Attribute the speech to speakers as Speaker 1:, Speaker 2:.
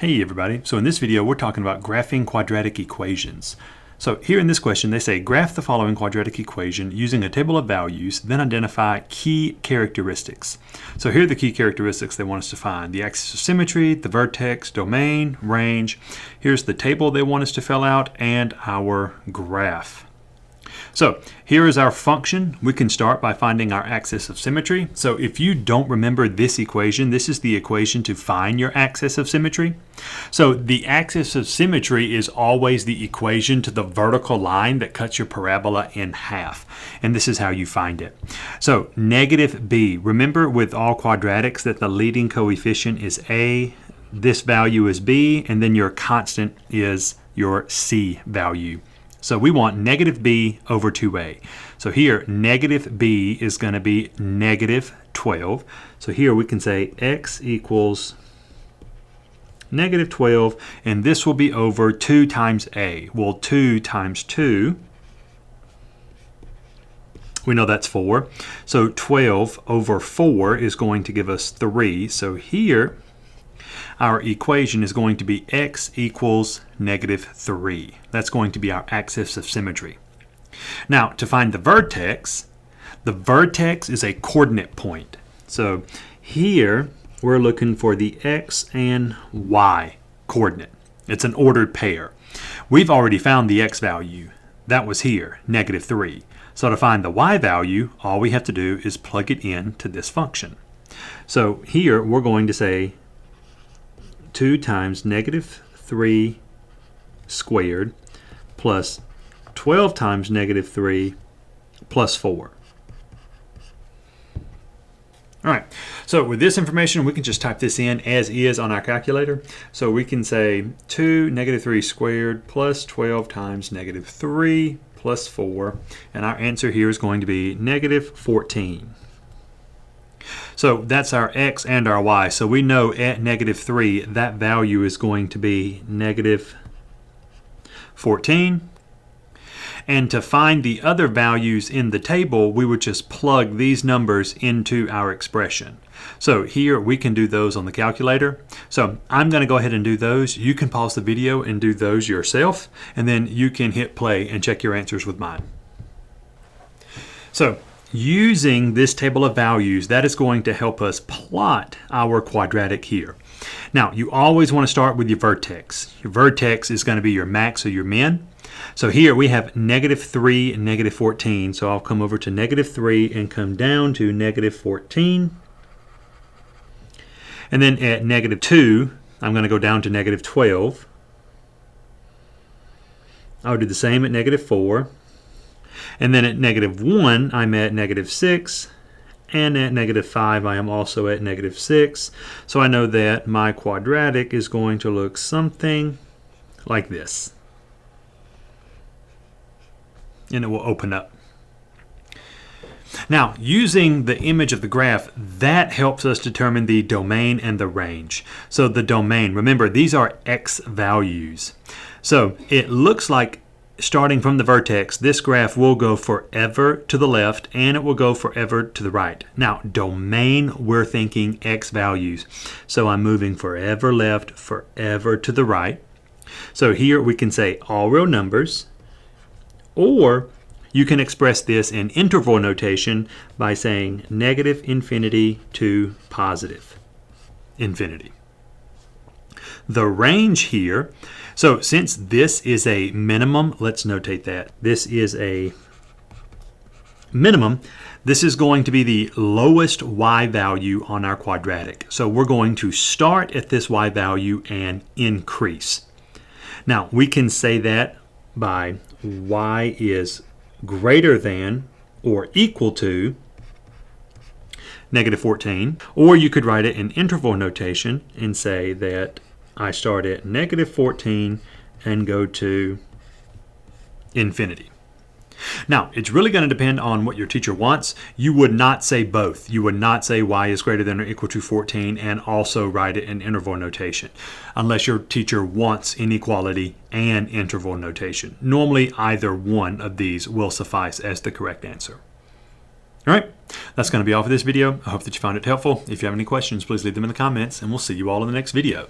Speaker 1: Hey everybody, so in this video we're talking about graphing quadratic equations. So here in this question they say graph the following quadratic equation using a table of values, then identify key characteristics. So here are the key characteristics they want us to find: the axis of symmetry, the vertex, domain, range. Here's the table they want us to fill out, and our graph. So here is our function. We can start by finding our axis of symmetry. So if you don't remember this equation, this is the equation to find your axis of symmetry. So the axis of symmetry is always the equation to the vertical line that cuts your parabola in half. And this is how you find it. So negative b. Remember with all quadratics that the leading coefficient is a, this value is b, and then your constant is your c value. So we want negative b over 2a. So here, negative b is going to be negative 12. So here we can say x equals negative 12, and this will be over 2 times a. Well, 2 times 2, we know that's 4. So 12 over 4 is going to give us 3. So here, our equation is going to be x equals negative 3. That's going to be our axis of symmetry. Now, to find the vertex is a coordinate point. So here, we're looking for the x and y coordinate. It's an ordered pair. We've already found the x value. That was here, negative 3. So to find the y value, all we have to do is plug it in to this function. So here, we're going to say 2 times negative 3 squared plus 12 times negative 3 plus 4. All right, so with this information, we can just type this in as is on our calculator. So we can say 2 negative 3 squared plus 12 times negative 3 plus 4. And our answer here is going to be negative 14. So that's our x and our y. So we know at negative 3, that value is going to be negative 14. And to find the other values in the table, we would just plug these numbers into our expression. So here we can do those on the calculator. So I'm going to go ahead and do those. You can pause the video and do those yourself, and then you can hit play and check your answers with mine. So using this table of values, that is going to help us plot our quadratic here. Now, you always want to start with your vertex. Your vertex is going to be your max or your min. So here we have negative 3 and negative 14. So I'll come over to negative 3 and come down to negative 14. And then at negative 2, I'm going to go down to negative 12. I'll do the same at negative 4. And then at negative 1, I'm at negative 6. And at negative 5, I am also at negative 6. So I know that my quadratic is going to look something like this. And it will open up. Now, using the image of the graph, that helps us determine the domain and the range. So the domain, remember, these are x values. So it looks like starting from the vertex, this graph will go forever to the left and it will go forever to the right. Now, domain, we're thinking x values. So I'm moving forever left, forever to the right. So here we can say all real numbers, or you can express this in interval notation by saying negative infinity to positive infinity. The range here, so since this is a minimum, let's notate that. This is a minimum. This is going to be the lowest y value on our quadratic. So we're going to start at this y value and increase. Now, we can say that by y is greater than or equal to negative 14. Or you could write it in interval notation and say that I start at negative 14 and go to infinity. Now, it's really going to depend on what your teacher wants. You would not say both. You would not say y is greater than or equal to 14 and also write it in interval notation, unless your teacher wants inequality and interval notation. Normally, either one of these will suffice as the correct answer. All right, that's going to be all for this video. I hope that you found it helpful. If you have any questions, please leave them in the comments, and we'll see you all in the next video.